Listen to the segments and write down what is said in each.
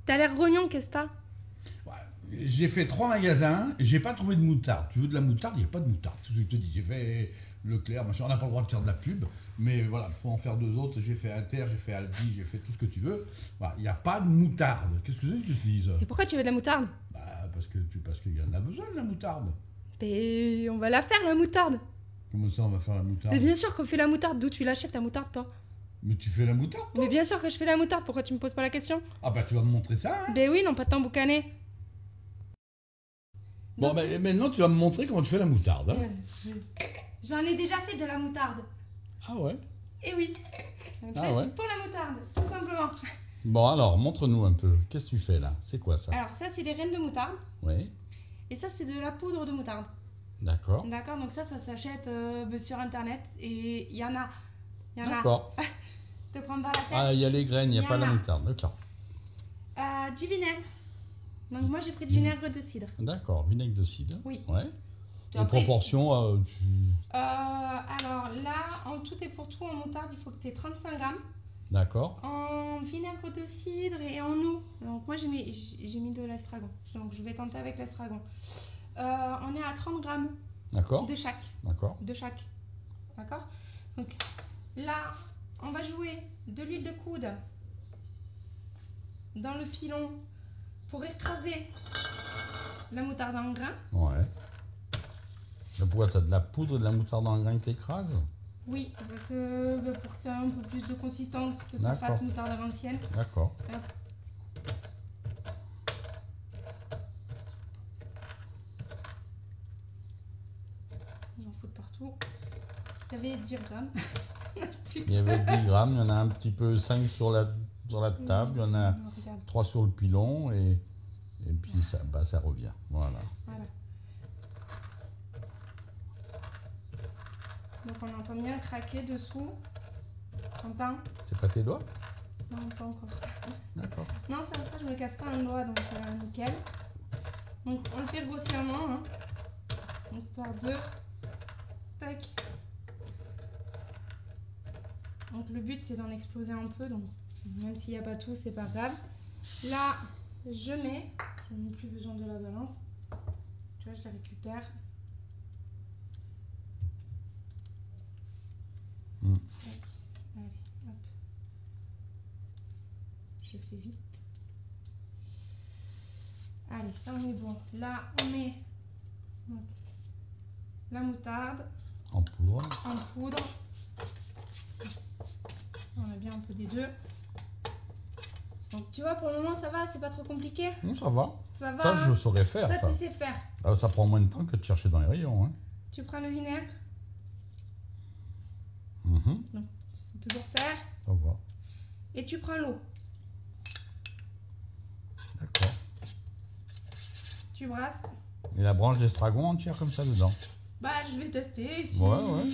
T'as l'air grognon, qu'est-ce que t'as? J'ai fait 3 magasins, j'ai pas trouvé de moutarde. Tu veux de la moutarde? Il n'y a pas de moutarde. Je te dis, j'ai fait Leclerc, machin, on n'a pas le droit de faire de la pub, mais voilà, il faut en faire 2 autres. J'ai fait Inter, j'ai fait Aldi, j'ai fait tout ce que tu veux. Voilà, il n'y a pas de moutarde. Qu'est-ce que c'est que je te dise? Et pourquoi tu veux de la moutarde? Parce qu'il y en a besoin de la moutarde. Mais on va la faire, la moutarde. Comment ça, on va faire la moutarde? Mais bien sûr qu'on fait la moutarde. D'où tu l'achètes, la moutarde, toi? Mais tu fais la moutarde, toi? Mais bien sûr que je fais la moutarde. Pourquoi tu me poses pas la question? Ah bah tu vas me montrer ça, hein? Ben oui, non, pas de t'emboucaner. Bon, bah maintenant tu vas me montrer comment tu fais la moutarde. Hein? J'en ai déjà fait de la moutarde. Ah ouais? Eh oui. Ah ouais? Pour la moutarde, tout simplement. Bon alors, montre-nous un peu. Qu'est-ce que tu fais là? C'est quoi ça? Alors ça, c'est des graines de moutarde. Oui. Et ça, c'est de la poudre de moutarde. D'accord. D'accord, donc ça s'achète sur internet. Et il y en a. D'accord. Te prends pas la tête. Ah, il y a les graines, il n'y a pas la moutarde. D'accord. Du vinaigre. Donc moi, j'ai pris du vinaigre de cidre. D'accord, vinaigre de cidre. Oui. Ouais. Tu Les proportions, alors là, en tout et pour tout, en moutarde, il faut que tu aies 35 grammes. D'accord. En vinaigre de cidre et en eau. Donc moi, j'ai mis de l'estragon. Donc je vais tenter avec l'estragon. On est à 30 grammes. D'accord. De chaque. D'accord. De chaque. D'accord. Donc là, on va jouer de l'huile de coude dans le pilon pour écraser la moutarde en grains. Ouais. Mais pourquoi tu as de la poudre et de la moutarde en grain que tu écrases? Oui, parce que pour que ça ait un peu plus de consistance, que ça fasse moutarde à l'ancienne. D'accord. J'en fous de partout. Il y avait 10 grammes. Il y avait 10 grammes, il y en a un petit peu 5 sur la table, il y en a 3 sur le pilon et puis ça, ça revient. Voilà. Donc on entend bien craquer dessous. T'entends? C'est pas tes doigts? Non, pas encore. D'accord. Non, ça, je me casse pas un doigt, donc nickel. Donc on le fait grossièrement, hein, histoire de... Tac. Donc le but c'est d'en exploser un peu, donc même s'il n'y a pas tout, c'est pas grave. Là, je n'ai plus besoin de la balance. Tu vois, je la récupère. Allez, hop. Je fais vite. Allez, ça on est bon. Là, on met la moutarde. En poudre. En poudre. On a bien un peu des deux. Donc tu vois, pour le moment ça va, c'est pas trop compliqué. Ça va. Ça va. Ça, je saurais faire. Ça, tu sais faire. Alors, ça prend moins de temps que de chercher dans les rayons. Hein. Tu prends le vinaigre. Donc, c'est toujours faire. Ça va. Et tu prends l'eau. D'accord. Tu brasses. Et la branche d'estragon entière comme ça dedans? Bah, je vais tester. Si... Ouais.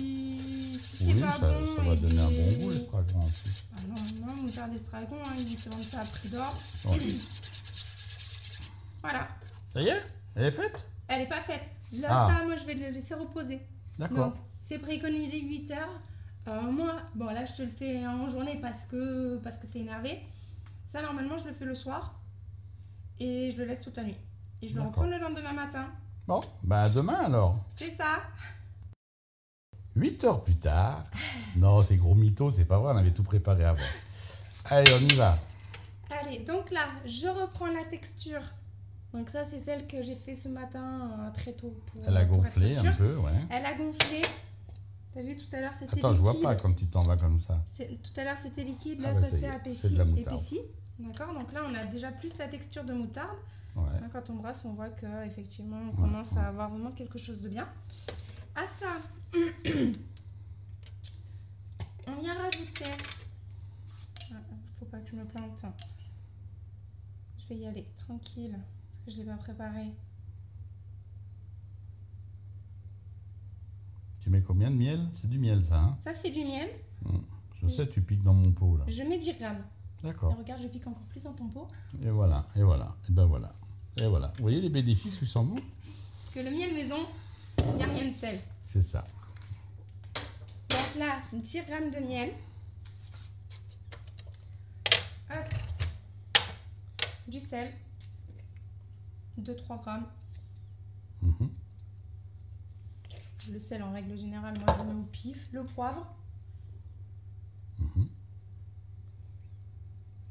Si oui, pas ça, bon, ça va donner un bon goût l'estragon en plus. Ah non, moutarde d'estragon, hein, ils te vendent ça à prix d'or. Ouais. Voilà. Ça y est? Elle est faite? Elle est pas faite. Là, ça, moi, je vais le laisser reposer. D'accord. Donc, c'est préconisé 8 heures. Moi, bon, là, je te le fais en journée parce que t'es énervé. Ça, normalement, je le fais le soir. Et je le laisse toute la nuit. Et je le reprends le lendemain matin. Bon, bah à demain alors. C'est ça. 8 heures plus tard. Non, c'est gros mytho, c'est pas vrai, on avait tout préparé avant. Allez, on y va. Allez, donc là, je reprends la texture. Donc ça, c'est celle que j'ai fait ce matin très tôt. Elle a gonflé un peu, ouais. Elle a gonflé. T'as vu, tout à l'heure, c'était liquide. Attends, je vois pas quand tu t'en vas comme ça. Tout à l'heure, c'était liquide. Là, bah, ça s'est c'est de la moutarde. épaissi. D'accord, donc là, on a déjà plus la texture de moutarde. Ouais. Là, quand on brasse, on voit qu'effectivement, on commence à avoir vraiment quelque chose de bien. À ça, on vient rajouter... faut pas que je me plante. Je vais y aller tranquille, parce que je ne l'ai pas préparé. Tu mets combien de miel? C'est du miel, ça, hein? Ça, c'est du miel. Je sais, tu piques dans mon pot, là. Je mets 10 grammes. D'accord. Et regarde, je pique encore plus dans ton pot. Et voilà, et voilà, et ben voilà. Et voilà. Vous voyez les bénéfices qui sont bons? Parce que le miel maison, il n'y a rien de tel. C'est ça. Donc là, 10 grammes de miel. Hop. du sel, 2-3 grammes. Mhm. Le sel, en règle générale, moi, je le mets au pif. Le poivre. Mhm.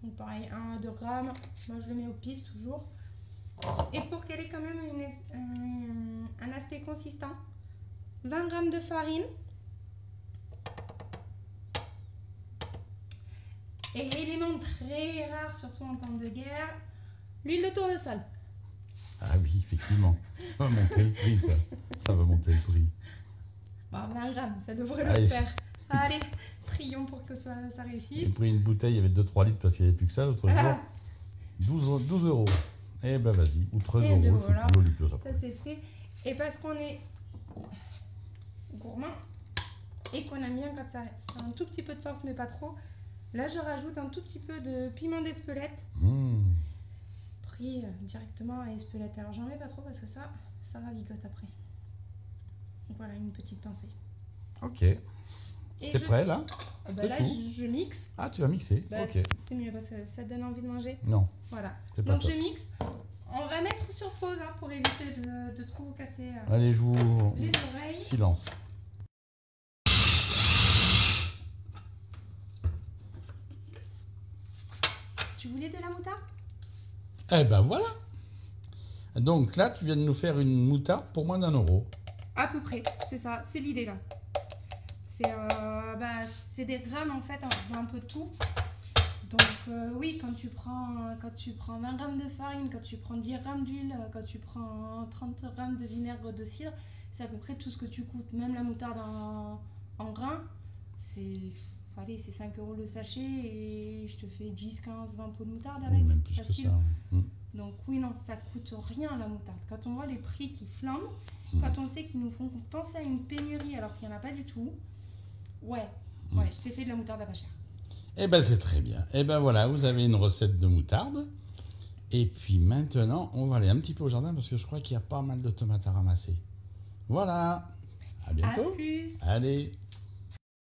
Donc, pareil, 1 à 2 grammes. Moi, je le mets au pif, toujours. Et pour qu'elle ait quand même un aspect consistant, 20 grammes de farine. Et élément très rare, surtout en temps de guerre, l'huile de tournesol. Ah oui, effectivement. Ça va monter le prix, ça. Ça va monter le prix. Bon, 20 grammes, ça devrait Allez. le faire. Allez, prions pour que ça J'ai réussisse. pris une bouteille, il y avait 2-3 litres parce qu'il n'y avait plus que ça l'autre jour. 12 euros. Eh ben vas-y, ou 13 Et euros, ben je voilà. sais plus, ça. Ça c'est fait. Et parce qu'on est gourmand et qu'on aime bien quand ça a un tout petit peu de force mais pas trop, là je rajoute un tout petit peu de piment d'Espelette pris directement à Espelette. Alors j'en mets pas trop parce que ça ravigote après. Donc voilà, une petite pincée. Ok. Et C'est prêt là? Bah là tout je mixe. Ah, tu vas mixer? Bah, Ok. c'est mieux parce que ça donne envie de manger. Non, Voilà. c'est pas Donc top. je mixe. On va mettre sur pause hein, pour éviter de trop casser Allez, je vous... les oreilles. Silence. Tu voulais de la moutarde? Eh ben voilà. Donc là, tu viens de nous faire une moutarde pour moins d'1 euro. À peu près, c'est ça, c'est l'idée là. C'est des grammes en fait, un peu de tout. Donc oui, quand tu prends 20 grammes de farine, quand tu prends 10 grammes d'huile, quand tu prends 30 grammes de vinaigre de cidre, c'est à peu près tout ce que tu coûtes. Même la moutarde en grains, c'est 5 euros le sachet et je te fais 10, 15, 20 pots de moutarde avec. Oui, même plus facile. que ça. Donc oui, non, ça coûte rien la moutarde. Quand on voit les prix qui flambent, quand on sait qu'ils nous font penser à une pénurie alors qu'il n'y en a pas du tout, ouais, je t'ai fait de la moutarde à pas cher. Eh ben c'est très bien. Eh ben voilà, vous avez une recette de moutarde. Et puis maintenant, on va aller un petit peu au jardin parce que je crois qu'il y a pas mal de tomates à ramasser. Voilà. À bientôt. À plus. Allez.